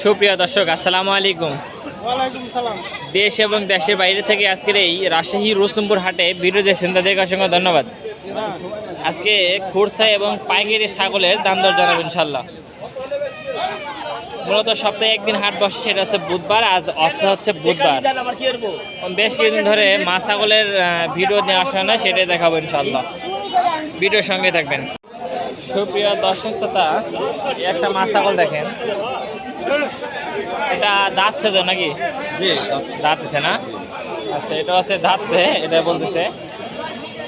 সুপ্রিয় দর্শক, আসসালামু আলাইকুম। ওয়ালাইকুম সালাম। দেশ এবং দেশের বাইরে থেকে আজকের এই রাজশাহী রুস্তমপুর হাটে ভিডিও দেখছেন, তাদেরকে অসংখ্য ধন্যবাদ। আজকে খুরসা এবং পাইকারি ছাগলের দাম দর জানাবো ইনশাল্লাহ। মূলত সপ্তাহে একদিন হাট বসে, সেটা হচ্ছে বুধবার। আজ অর্থ হচ্ছে বুধবার। বেশ কিছুদিন ধরে মা ছাগলের ভিডিও নিয়ে আসা না, সেটাই দেখাবো ইনশাল্লাহ। ভিডিওর সঙ্গে থাকবেন। সুপ্রিয় দর্শক শ্রোতা, একটা মা ছাগল দেখেন, এটা দাঁতছে তো নাকি? দাঁতছে না? আচ্ছা, এটা হচ্ছে দাঁতছে, এটা বলতেছে।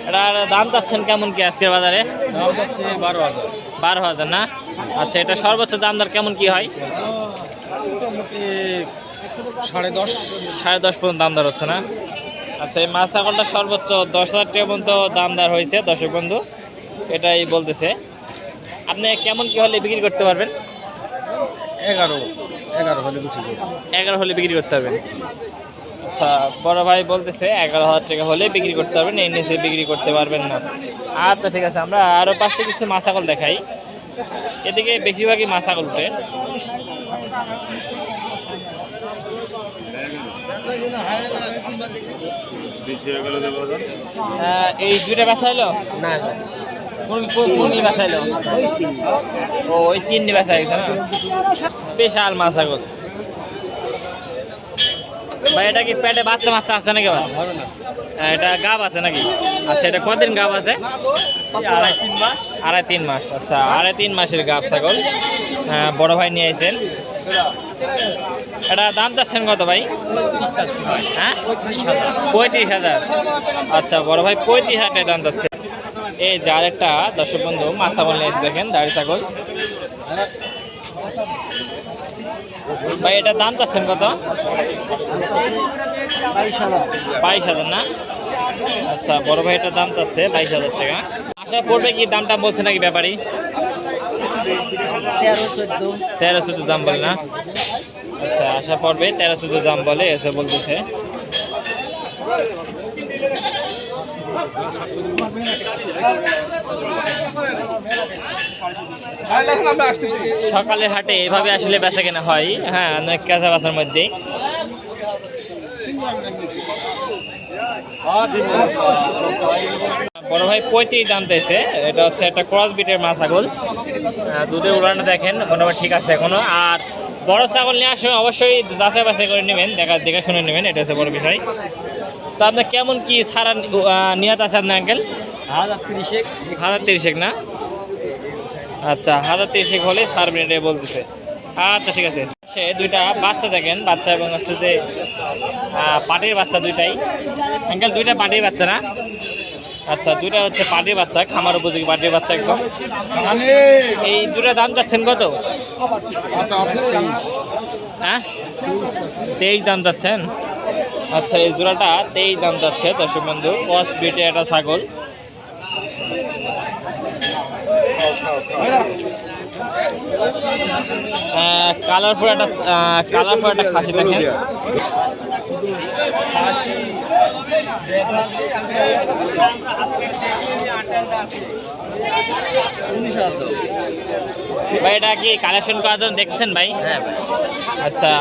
এটার দাম চাচ্ছেন কেমন কি আজকের বাজারে? দাম হচ্ছে 12,000। 12,000 না? আচ্ছা, এটা সর্বোচ্চ দাম দর কেমন কি হয়? মোটামুটি 10.5। 10.5 পর্যন্ত দাম দর হচ্ছে না? আচ্ছা, এই মাছ ছাগলটা সর্বোচ্চ 10,000 টাকা পর্যন্ত দাম দর হয়েছে দর্শক বন্ধু, এটাই বলতেছে। আপনি কেমন কি হলে বিক্রি করতে পারবেন? 11 হলে বিক্রি করব। 11 হলে বিক্রি করতে পারবেন। আচ্ছা, বড় ভাই বলতেছে 11,000 টাকা হলে বিক্রি করতে পারবেন, এই নিচে বিক্রি করতে পারবেন না। আচ্ছা ঠিক আছে, আমরা আরও পাশে কিছু মাছ ছাগল দেখাই। এদিকে বেশিরভাগই মাছ ছাগল উঠে। এই দুইটা বেচা হলো না? কোন বেচা হলো? ও, ওই 3টি বেচা হয়েছে না? বিশাল মাছ ছাগল ভাই। এটা কি পেটে বাচ্চা বাচ্চা আছে নাকি? এটা গাব আছে নাকি? আচ্ছা, এটা কদিন গাব আছে? 2.5-3 মাস। আচ্ছা, 2.5-3 মাসের গাব ছাগল বড় ভাই নিয়ে আসছেন। এটা দাম চাচ্ছেন কত ভাই? হ্যাঁ, 35,000। আচ্ছা, বড় ভাই 35,000 টাকা দাম চাচ্ছে। এই যার একটা দর্শক বন্ধু মাছ ছাগল নিয়ে এসে দেখেন, দাড়ি ছাগল ভাই। এটার দাম চাচ্ছেন কত? 22,000 না? আচ্ছা, বড় ভাই এটার দাম চাচ্ছে 22,000 টাকা। আশা পড়বে কি দামটা বলছে নাকি ব্যাপারী? 13-14 দাম বলে না? আচ্ছা, আশা পড়বে 13-14 দাম বলে, এসে বলতেছে। সকালের হাটে এভাবে আসলে বেচা কেনা হয়। হ্যাঁ, অনেক কাঁচা বাসার মধ্যেই। বড় ভাই 35 দাম দিয়েছে। এটা হচ্ছে একটা ক্রস বিটের মা ছাগল। দুধের উড়ানটা দেখেন মোটামুটি ঠিক আছে এখনো। আর বড় ছাগল নিয়ে আসলে অবশ্যই যাচাই বাছাই করে নেবেন, দেখে শুনে নেবেন, এটা হচ্ছে বড় বিষয়। তো আপনার কেমন কি ছাড়া নিয়ত আছে আপনার আঙ্কেল? 1,030 না? আচ্ছা, 1,030 হলে ছাড়বেন, এটা বলতেছে। আচ্ছা ঠিক আছে। সে দুইটা বাচ্চা দেখেন, বাচ্চা এবং হচ্ছে যে পাটির বাচ্চা দুইটাই। আঙ্কেল দুইটা পাটির বাচ্চা না? আচ্ছা, দুইটা হচ্ছে পাটির বাচ্চা, খামার উপযোগী পাটির বাচ্চা একদম। এই দুটা দাম চাচ্ছেন কত? হ্যাঁ, 23 দাম চাচ্ছেন। আচ্ছা, এই জোড়াটা 23 দাম যাচ্ছে দর্শক বন্ধু। ক্রস বিটে একটা ছাগল। কালারফুল একটা খাসি দেখেন। ভাই, এটা কি কালেকশন করার জন্য দেখছেন ভাই? হ্যাঁ। আচ্ছা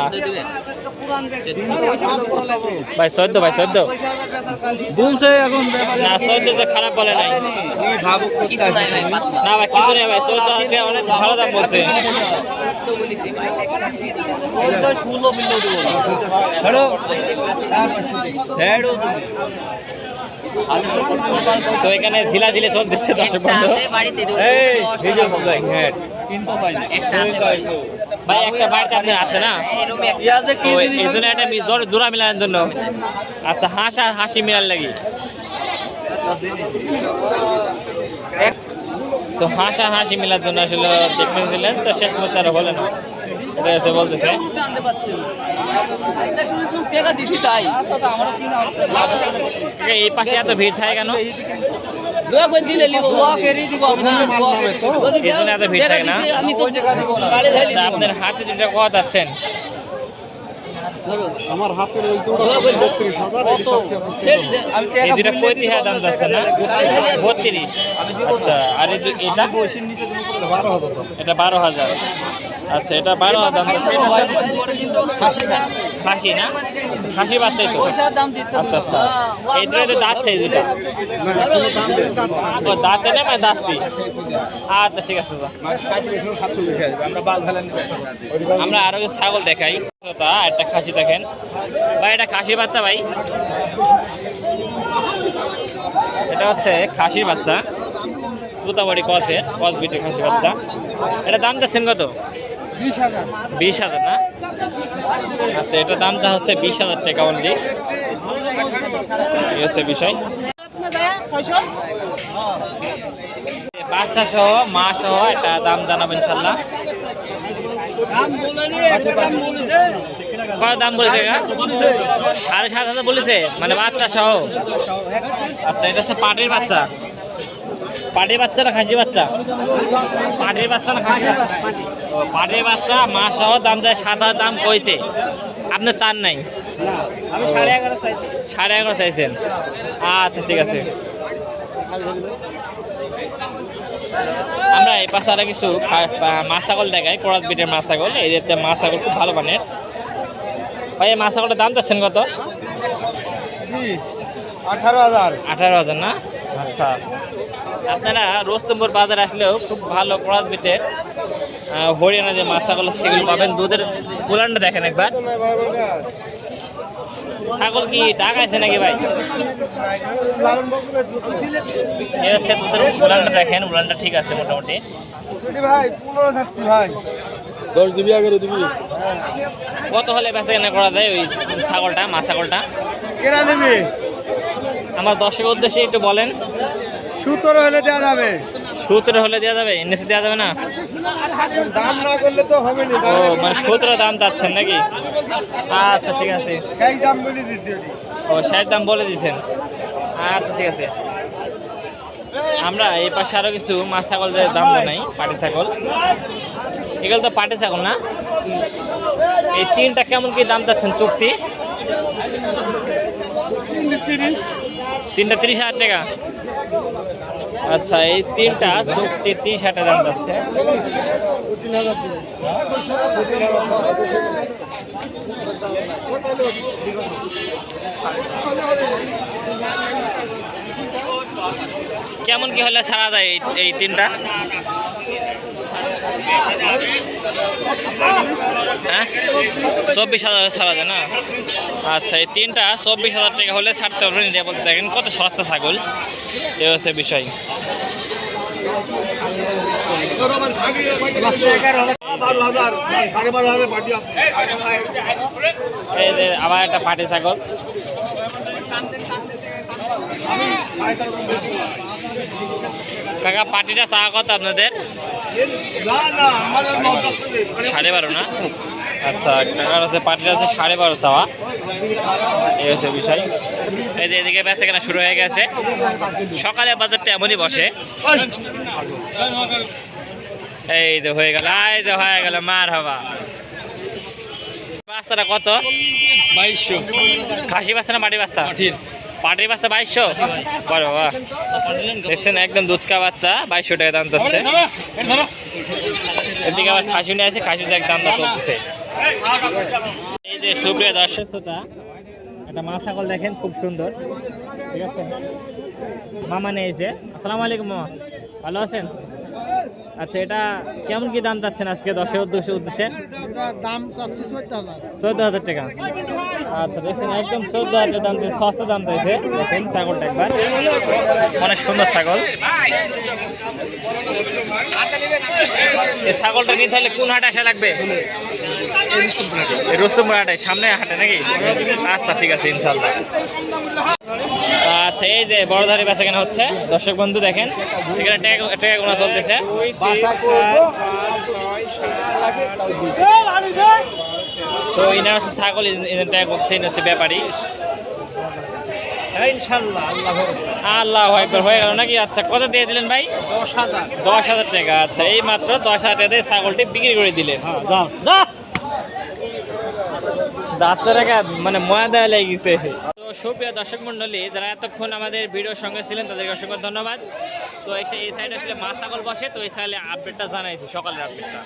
ভাই, 14 ভাই, 14 বলছে এখন না? 14 তো খারাপ বলে নাই না ভাই, কিছু নেই ভাই। 14 অনেক ভালো দাম বলছে। তো এখানে ঝিলাঝিলি চলতেছে দর্শক বন্ধু। ভাই, একটা বাড়িতে আপনার আছে না? এই জন্য একটা জোড়া মিলানোর জন্য। আচ্ছা, হাঁস আর হাসি মিলার লাগি। তো হাঁস আর হাসি মিলার জন্য আসলে দেখতেছিলেন, তো শেষ করতে আর হলে না, এটা এসে বলতেছে। এই পাশে এত ভিড় থাকে কেন? এই জন্য এত ভিড় থাকে না? আচ্ছা, আপনার হাতে যেটা কথা যাচ্ছেন? আমার হাতের ওই দুটো 32,000। এই দুটা 35,000 দাম যাচ্ছে না? 32। আচ্ছা, আর এটা? এটা 12,000। আচ্ছা এটা 12,000 দাম দিচ্ছে। খাসি না, খাসি বাচ্চাই তো। আচ্ছা আচ্ছা, এই দুটো দাঁতছে এই দুটা। ও দাঁতে না মানে দাঁতটি। আচ্ছা ঠিক আছে দাদা। আমরা আরো কিছু ছাগল দেখাই। একটা খাসি দেখেন ভাই, এটা খাসির বাচ্চা ভাই, এটা হচ্ছে খাসির বাচ্চা, তুতাবাড়ি কস বিটের খাসির বাচ্চা। এটা দাম যাচ্ছেন কত? 20,000 না? আচ্ছা এটার দামটা হচ্ছে 20,000 টাকা অনলি। এই হচ্ছে বিষয়। বাচ্চা সহ মা সহ একটা দাম জানাবেন ইনশাল্লাহ। কত দাম বলেছে? 7,500 বলেছে, মানে বাচ্চা সহ। আচ্ছা এটা হচ্ছে পাটির বাচ্চা। পাটির বাচ্চা না খাসি বাচ্চা? পাটির বাচ্চা না খাসি বাচ্চা? পাটির বাচ্চা মা সহ দাম যায় 7,000 দাম কইছে, আপনার চান নাই? আমি 11.5 চাইছি। 11.5 চাইছেন? আচ্ছা ঠিক আছে। আমরা এই পাশে আরো কিছু মাছ ছাগল দেখাই, করাত বিটের মাছ ছাগল। এই যে মাছ ছাগল খুব ভালো মানের ভাই। এই মাছ ছাগলের দাম যাচ্ছেন কত? 18,000 না? আচ্ছা আপনারা রোস্তমপুর বাজারে আসলেও খুব ভালো করাত বিটের হরিয়ানা যে মাছ ছাগল সেগুলো পাবেন। দুধের উলানটা দেখেন একবার। ছাগল কি ডাকাইছে নাকি ভাই? এই হচ্ছে দুধের উলানটা দেখেন, উলানটা ঠিক আছে মোটামুটি। কত হলে বেচা কেনা করা যায় ওই ছাগলটা, মা ছাগলটা? আমার দর্শকের উদ্দেশ্যে একটু বলেন। 17 হলে দেওয়া যাবে। 17 হলে দেওয়া যাবে? নিচে দেওয়া যাবে না? দাম না করলে তো হবে না। ও মানে 17 দাম চাচ্ছেন নাকি? আচ্ছা ঠিক আছে। সেই দাম বলে দিচ্ছি। ও 60 দাম বলে দিয়েছেন? আচ্ছা ঠিক আছে। আমরা এই পাশে আরো কিছু মাছ ছাগল যে দাম নাই, পাটি ছাগল। এগুলো তো পাটি ছাগল না? এই তিনটা কেমন কি দাম চাচ্ছেন চুক্তি? 3টা 30,000 টাকা। আচ্ছা এই তিনটা চুক্তি 30,000 টাকা দাম যাচ্ছে। কেমন কি হলে ছাড়া যায় এই তিনটা? হ্যাঁ 24,000 ছাড়া যায় না? আচ্ছা এই তিনটা 24,000 টাকা হলে ছাড়তে পারবেন। এটা বলতে দেখেন কত সস্তা ছাগল, এ হচ্ছে বিষয়। এই যে আবার একটা পাটি ছাগল। কাকা পাটিটা চা কত আপনাদের? 12.5 না? আচ্ছা কাকার হচ্ছে পাটিটা হচ্ছে 12.5 চাওয়া। এই হচ্ছে বিষয়। এই যে এদিকে বেচা কেনা শুরু হয়ে গেছে। সকালে বাজারটা এমনই বসে। এই যে হয়ে গেল, এই যে হয়ে গেল, মার হবা। বাচ্চাটা কত? 2200। খাসি বাচ্চা না পাটি বাচ্চা? পাটির বাচ্চা 2200। বাহ বাহ, দেখছেন একদম দুধকা বাচ্চা 2200 টাকা দাম যাচ্ছে। এদিকে আবার খাসি নিয়ে আছে, খাসির এক দাম চলতেছে। এই যে সুপ্রিয় দর্শক শ্রোতা, একটা মা ছাগল দেখেন খুব সুন্দর, ঠিক আছে? মামা নিয়েছে। আসসালামু আলাইকুম মামা, ভালো আছেন? আচ্ছা এটা কেমন কি দাম চাচ্ছেন আজকে দর্শকের উদ্দেশ্যে? দাম 14,000 টাকা। আচ্ছা দেখছেন একদম 14,000 দাম, সস্তা দাম চাইছে। দেখেন ছাগলটা একবার, অনেক সুন্দর ছাগল। এই ছাগলটা নিতে হলে কোন হাটে আসা লাগবে? রুস্তমপুর হাটে, সামনে হাটে নাকি? আচ্ছা ঠিক আছে ইনশাল্লাহ। আচ্ছা এই যে বড় ধারি বেচা কেনা হচ্ছে দর্শক বন্ধু দেখেন, এখানে টাকা গোনা চলতেছে। তো ইনার হচ্ছে ছাগল, টাকা করছে, ইনি হচ্ছে ব্যাপারী। আল্লাহ হয়ে গেল নাকি? আচ্ছা কত দিয়ে দিলেন ভাই? 10,000 টাকা। আচ্ছা এই মাত্র 10,000 টাকা দিয়ে ছাগলটি বিক্রি করে দিলেন। দাঁতটা মানে ময়া দেওয়া লেগে গেছে। তো সুপ্রিয় দর্শক মন্ডলী, যারা এতক্ষণ আমাদের ভিডিওর সঙ্গে ছিলেন তাদেরকে অসংখ্য ধন্যবাদ। তো এই সাইডে আসলে মাছ ছাগল বসে, তো এই সাইডে আপডেটটা জানাইছি, সকালের আপডেটটা।